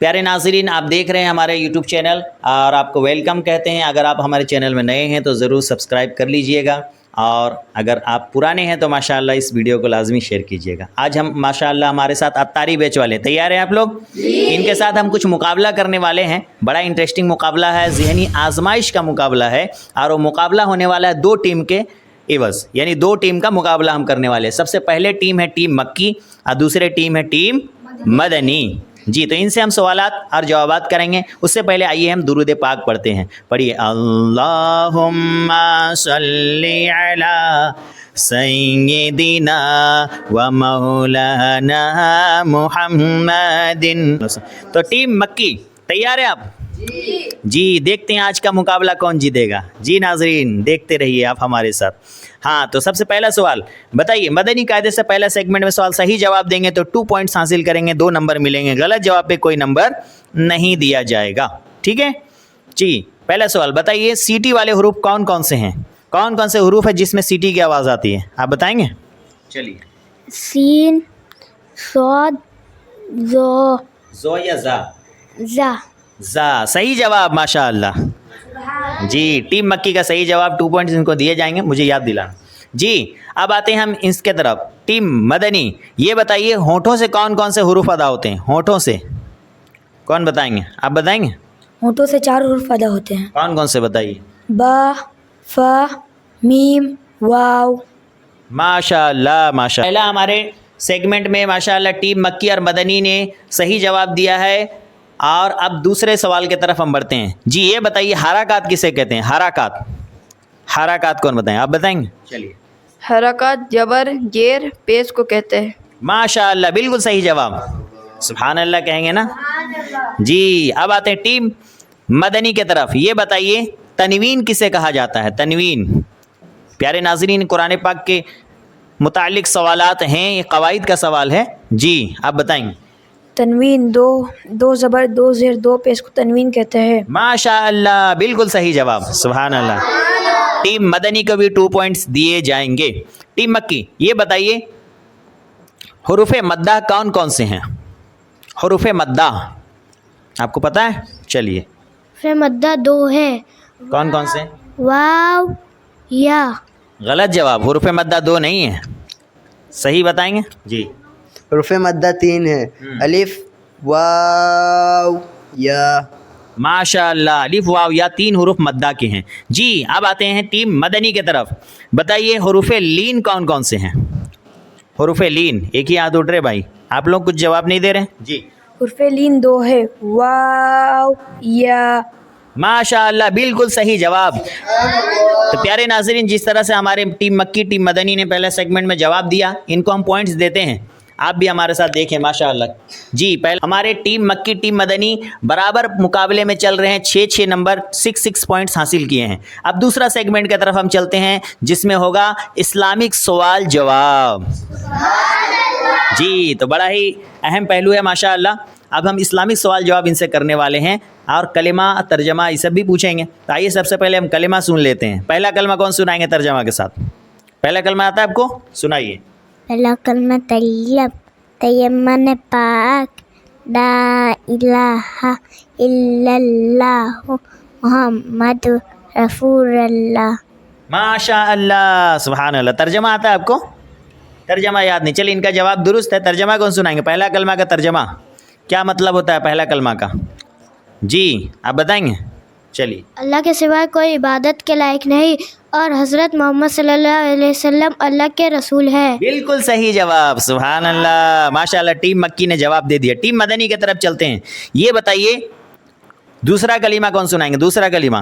پیارے ناظرین، آپ دیکھ رہے ہیں ہمارے یوٹیوب چینل اور آپ کو ویلکم کہتے ہیں۔ اگر آپ ہمارے چینل میں نئے ہیں تو ضرور سبسکرائب کر لیجئے گا، اور اگر آپ پرانے ہیں تو ماشاءاللہ اس ویڈیو کو لازمی شیئر کیجئے گا۔ آج ہم ماشاءاللہ ہمارے ساتھ عطاری بیچ والے تیار ہیں آپ لوگ؟ ان کے ساتھ ہم کچھ مقابلہ کرنے والے ہیں۔ بڑا انٹرسٹنگ مقابلہ ہے، ذہنی آزمائش کا مقابلہ ہے، اور وہ مقابلہ ہونے والا ہے دو ٹیم کے عوض، یعنی دو ٹیم کا مقابلہ ہم کرنے والے ہیں۔ سب سے پہلے ٹیم ہے ٹیم مکی اور دوسرے ٹیم ہے ٹیم مدنی۔ جی، تو ان سے ہم سوالات اور جوابات کریں گے۔ اس سے پہلے آئیے ہم درود پاک پڑھتے ہیں۔ پڑھیے، اللہم صلی علی سیدنا و مولانا محمد۔ تو ٹیم مکی تیار ہے آپ؟ جی، دیکھتے ہیں آج کا مقابلہ کون جیتے گا۔ جی ناظرین، دیکھتے رہیے آپ ہمارے ساتھ۔ ہاں، تو سب سے پہلا سوال بتائیے، مدنی قاعدے سے پہلا سیگمنٹ میں سوال صحیح جواب دیں گے تو 2 پوائنٹس حاصل کریں گے، 2 نمبر ملیں گے۔ غلط جواب پہ کوئی نمبر نہیں دیا جائے گا، ٹھیک ہے جی۔ پہلا سوال بتائیے، سیٹی والے حروف کون کون سے ہیں؟ کون کون سے حروف ہے جس میں سیٹی کی آواز آتی ہے؟ آپ بتائیں گے؟ چلیے، سین، صاد، زو، زو یا زا؟ زا۔ زا صحیح جواب، ماشاء اللہ۔ جی، ٹیم مکی کا صحیح جواب، 2 پوائنٹس ان کو دیے جائیں گے، مجھے یاد دلانا۔ جی، اب آتے ہیں ہم اس کے طرف۔ ٹیم مدنی، یہ بتائیے ہونٹوں سے کون کون سے حروف ادا ہوتے ہیں؟ ہونٹوں سے کون بتائیں گے؟ آپ بتائیں گے؟ ہونٹوں سے 4 حروف ادا ہوتے ہیں۔ کون کون سے بتائیے؟ با، فا، میم، واو۔ ماشاء اللہ، ماشاء اللہ۔ پہلا ہمارے سیگمنٹ میں ماشاء اللہ ٹیم مکی اور مدنی نے صحیح جواب دیا ہے، اور اب دوسرے سوال کی طرف ہم بڑھتے ہیں۔ جی، یہ بتائیے حرکات کسے کہتے ہیں؟ حرکات، حرکات کون بتائیں؟ آپ بتائیں گے؟ چلیے۔ حرکات جبر، زیر، پیش کو کہتے ہیں۔ ماشاء اللہ، بالکل صحیح جواب۔ سبحان اللہ کہیں گے نا؟ جی، اب آتے ہیں ٹیم مدنی کے طرف۔ یہ بتائیے تنوین کسے کہا جاتا ہے؟ تنوین۔ پیارے ناظرین، قرآن پاک کے متعلق سوالات ہیں، یہ قواعد کا سوال ہے۔ جی، آپ بتائیں گے؟ تنوین، دو زبر، 2 زیر، 2 پیش کو تنوین کہتے ہیں۔ ماشاء اللہ، بالکل صحیح جواب۔ سبحان اللہ۔ ٹیم مدنی کو بھی 2 پوائنٹس دیے جائیں گے۔ ٹیم مکی، یہ بتائیے حروف مدہ کون کون سے ہیں؟ حروف مدہ آپ کو پتہ ہے؟ چلیے۔ پھر مدہ 2 ہے۔ کون کون سے؟ واو، یا۔ غلط جواب، حروف مدہ 2 نہیں ہے، صحیح بتائیں گے؟ جی۔ حروف مدہ 3 ہے، الف، واو، یا۔ ماشاء اللہ، الف واو یا 3 حروف مدہ کے ہیں۔ جی، اب آتے ہیں ٹیم مدنی کی طرف۔ بتائیے حروف لین کون کون سے ہیں؟ حروف لین، ایک ہی ہاتھ اٹھ رہے بھائی، آپ لوگ کچھ جواب نہیں دے رہے۔ جی، حرف لین 2 ہے، واو، یا۔ ماشاء اللہ، بالکل صحیح جواب۔ تو پیارے ناظرین، جس طرح سے ہمارے ٹیم مکی ٹیم مدنی نے پہلے سیگمنٹ میں جواب دیا، ان کو ہم پوائنٹس دیتے ہیں، آپ بھی ہمارے ساتھ دیکھیں ماشاء اللہ۔ جی، پہلے ہمارے ٹیم مکی ٹیم مدنی برابر مقابلے میں چل رہے ہیں، 6 نمبر 6 پوائنٹس حاصل کیے ہیں۔ اب دوسرا سیگمنٹ کی طرف ہم چلتے ہیں، جس میں ہوگا اسلامک سوال جواب۔ جی، تو بڑا ہی اہم پہلو ہے ماشاء اللہ۔ اب ہم اسلامک سوال جواب ان سے کرنے والے ہیں، اور کلمہ ترجمہ یہ سب بھی پوچھیں گے۔ تو آئیے سب سے پہلے ہم کلمہ سن لیتے ہیں۔ پہلا کلمہ کون سنائیں گے ترجمہ کے ساتھ؟ پہلا کلمہ آتا ہے آپ کو؟ سنائیے۔ پہلا کلمہ طیب، تیمن پاک، لا الہ الا اللہ محمد رسول اللہ۔ ماشاء اللہ، سبحان اللہ۔ ترجمہ آتا ہے آپ کو؟ ترجمہ یاد نہیں، چلیے ان کا جواب درست ہے۔ ترجمہ کون سنائیں گے؟ پہلا کلمہ کا ترجمہ کیا مطلب ہوتا ہے پہلا کلمہ کا؟ جی، آپ بتائیں گے؟ چلیے۔ اللہ کے سوا کوئی عبادت کے لائق نہیں، اور حضرت محمد صلی اللہ علیہ وسلم اللہ کے رسول ہے۔ بالکل صحیح جواب، سبحان اللہ، ماشاء اللہ۔ ٹیم مکی نے جواب دے دیا۔ ٹیم مدنی کی طرف چلتے ہیں۔ یہ بتائیے دوسرا کلمہ کون سنائیں گے؟ دوسرا کلمہ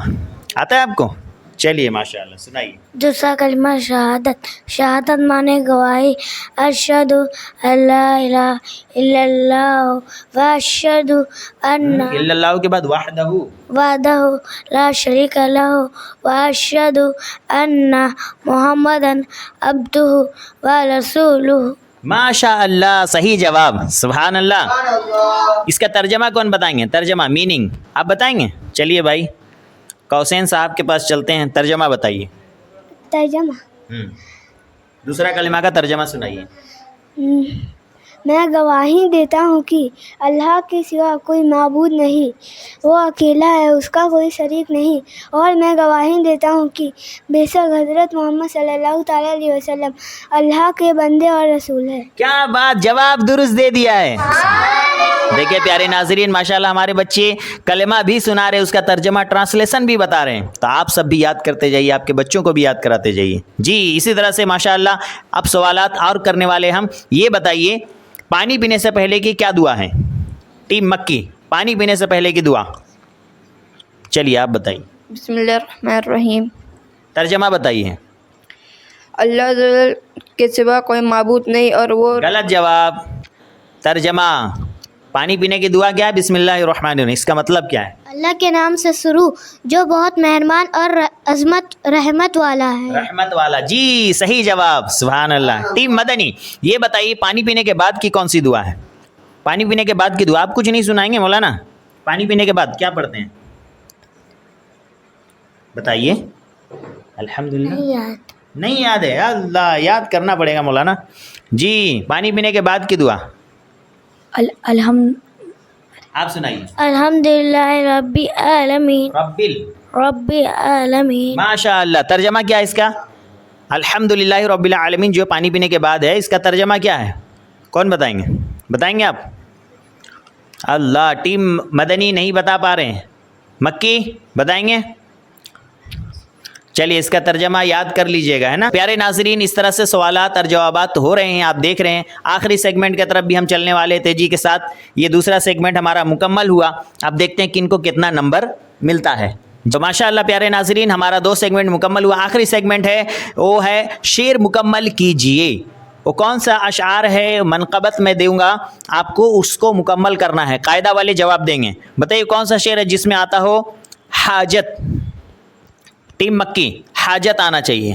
آتا ہے آپ کو؟ چلیے، ماشاء اللہ، سنائیے۔ دوسرا کلمہ شہادت، شہادت مانے گواہی، اشہد ان لا الہ الا اللہ و اشہد ان الا اللہ کے بعد وحدہ، وحدہ لا شریک لہ و اشہد ان محمدًا عبدہ و رسولہ۔ ماشاء اللہ، صحیح جواب، سبحان اللہ۔ اس کا ترجمہ کون بتائیں گے؟ ترجمہ، میننگ آپ بتائیں گے؟ چلیے بھائی، کوسین صاحب کے پاس چلتے ہیں، ترجمہ بتائیے۔ ترجمہ، دوسرا کلمہ کا ترجمہ سنائیے۔ میں گواہی دیتا ہوں کہ اللہ کے سوا کوئی معبود نہیں، وہ اکیلا ہے، اس کا کوئی شریک نہیں، اور میں گواہی دیتا ہوں کہ بے شک حضرت محمد صلی اللہ تعالیٰ علیہ وسلم اللہ کے بندے اور رسول ہے۔ کیا بات، جواب درست دے دیا ہے۔ دیکھیں پیارے ناظرین، ماشاءاللہ ہمارے بچے کلمہ بھی سنا رہے، اس کا ترجمہ ٹرانسلیشن بھی بتا رہے ہیں، تو آپ سب بھی یاد کرتے جائیے، آپ کے بچوں کو بھی یاد کراتے جائیے۔ جی اسی طرح سے ماشاءاللہ اب سوالات اور کرنے والے ہم۔ یہ بتائیے پانی پینے سے پہلے کی کیا دعا ہے؟ ٹیم مکی، پانی پینے سے پہلے کی دعا، چلیے آپ بتائیے، بسم اللہ الرحمن الرحیم۔ ترجمہ بتائیے۔ اللہ جل کے سوا کوئی معبود نہیں اور وہ غلط جواب۔ ترجمہ، پانی پینے کی دعا کیا ہے؟ بسم اللہ الرحمن الرحیم، اس کا مطلب کیا ہے؟ اللہ کے نام سے شروع جو بہت مہربان اور عظمت رحمت والا ہے۔ رحمت والا، جی صحیح جواب، سبحان اللہ۔ ٹیم مدنی، یہ بتائیے پانی پینے کے بعد کی کون سی دعا ہے؟ پانی پینے کے بعد کی دعا آپ کچھ نہیں سنائیں گے مولانا؟ پانی پینے کے بعد کیا پڑھتے ہیں بتائیے؟ الحمدللہ نہیں یاد ہے، اللہ یاد کرنا پڑے گا مولانا۔ جی پانی پینے کے بعد کی دعا آپ سنائیے۔ الحمدللہ رب العالمین، رب العالمین۔ ماشاء اللہ، ترجمہ کیا ہے اس کا؟ الحمدللہ رب العالمین جو پانی پینے کے بعد ہے، اس کا ترجمہ کیا ہے؟ کون بتائیں گے؟ بتائیں گے آپ؟ اللہ، ٹیم مدنی نہیں بتا پا رہے ہیں، مکی بتائیں گے؟ چلیے اس کا ترجمہ یاد کر لیجئے گا، ہے نا پیارے ناظرین۔ اس طرح سے سوالات اور جوابات ہو رہے ہیں، آپ دیکھ رہے ہیں۔ آخری سیگمنٹ کی طرف بھی ہم چلنے والے تیزی کے ساتھ، یہ دوسرا سیگمنٹ ہمارا مکمل ہوا۔ اب دیکھتے ہیں کن کو کتنا نمبر ملتا ہے۔ تو ماشاء اللہ پیارے ناظرین، ہمارا 2 سیگمنٹ مکمل ہوا۔ آخری سیگمنٹ ہے، وہ ہے شعر مکمل کیجئے۔ وہ کون سا اشعار ہے منقبت میں دوں گا آپ کو، اس کو مکمل کرنا ہے، قاعدہ والے جواب دیں گے۔ بتائیے کون سا شعر ہے جس میں آتا ہو حاجت؟ ٹیم مکی، حاجت آنا چاہیے۔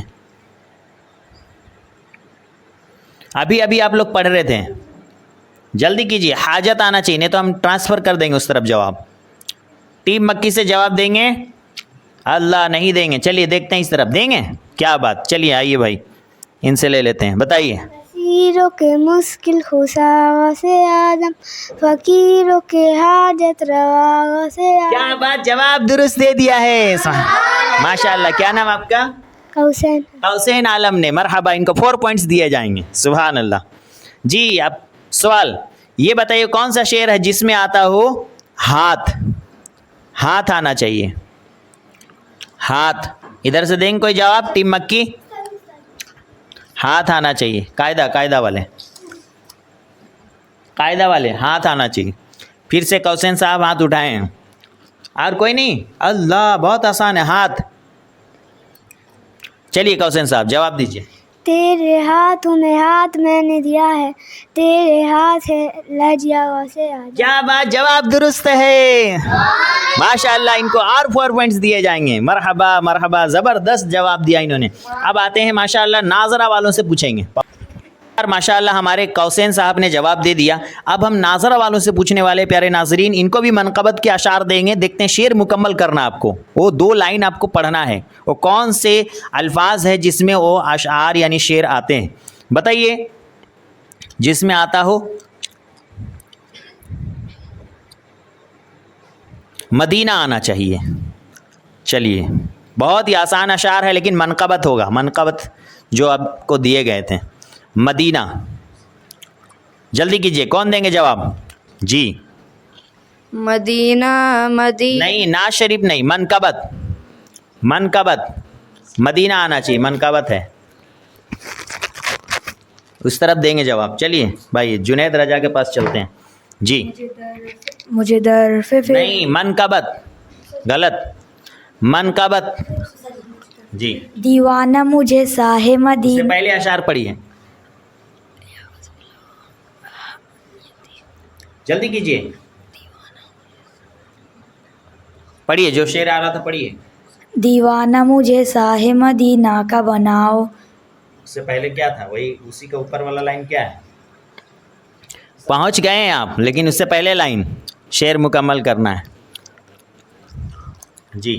ابھی آپ لوگ پڑھ رہے تھے، جلدی کیجیے، حاجت آنا چاہیے، نہیں تو ہم ٹرانسفر کر دیں گے اس طرف جواب۔ ٹیم مکی سے جواب دیں گے؟ اللہ نہیں دیں گے، چلیے دیکھتے ہیں اس طرف دیں گے، کیا بات، چلیے آئیے بھائی ان سے لے لیتے ہیں، بتائیے۔ فقیروں کے مشکل خسا سے آدم، فقیروں کے حاجت روا سے کیا بات، جواب درست دے دیا ہے، ماشاء اللہ۔ کیا نام آپ کا؟ حسین۔ حسین عالم نے، مرحبا، ان کو 4 پوائنٹس دیے جائیں گے، سبحان اللہ۔ جی اب سوال یہ بتائیے کون سا شعر ہے جس میں آتا ہو ہاتھ آنا چاہیے، ہاتھ، ادھر سے دیں گے کوئی جواب؟ ٹیم مکی، ہاتھ آنا چاہیے، قاعدہ والے ہاتھ آنا چاہیے۔ پھر سے کوسین صاحب ہاتھ اٹھائے ہیں، اور کوئی نہیں؟ اللہ بہت آسان ہے، ہاتھ۔ چلیے کوسین صاحب جواب دیجیے۔ تیرے ہاتھوں میں ہاتھ میں نے دیا ہے، تیرے ہاتھ ہے لہجیا سے آج۔ کیا بات، جواب درست ہے، ماشاء اللہ۔ ان کو اور 4 پوائنٹس دیے جائیں گے، مرحبا، زبردست جواب دیا انہوں نے۔ اب آتے ہیں ماشاء اللہ ناظرہ والوں سے پوچھیں گے۔ ماشاء اللہ ہمارے کوسین صاحب نے جواب دے دیا، اب ہم ناظرہ والوں سے پوچھنے والے پیارے ناظرین، ان کو بھی منقبت کے اشعار دیں گے۔ دیکھتے ہیں شعر مکمل کرنا آپ کو، وہ 2 لائن آپ کو پڑھنا ہے، وہ کون سے الفاظ ہے جس میں وہ اشعار یعنی شعر آتے ہیں، بتائیے جس میں آتا ہو مدینہ آنا چاہیے۔ چلیے بہت ہی آسان اشعار ہے لیکن منقبت ہوگا، منقبت جو آپ کو دیے گئے تھے۔ مدینہ، جلدی کیجئے، کون دیں گے جواب؟ جی مدینہ نہیں، ناز شریف نہیں، منقبت، مدینہ آنا چاہیے، منقبت ہے، اس طرف دیں گے جواب۔ چلیے بھائی جنید رجا کے پاس چلتے ہیں۔ جی مجھے نہیں، منقبت، غلط، منقبت۔ جی دیوانہ مجھے ساحِ اس مدینہ، سے پہلے اشعار پڑھیے، جلدی کیجیے، پڑھیے جو شعر آ رہا تھا، پڑھیے۔ دیوانہ مجھے ساحِ مدینہ کا بناؤ۔ اس سے پہلے کیا تھا؟ وہی اسی کا اوپر والا لائن کیا ہے؟ پہنچ گئے ہیں آپ، لیکن اس سے پہلے لائن شعر مکمل کرنا ہے۔ جی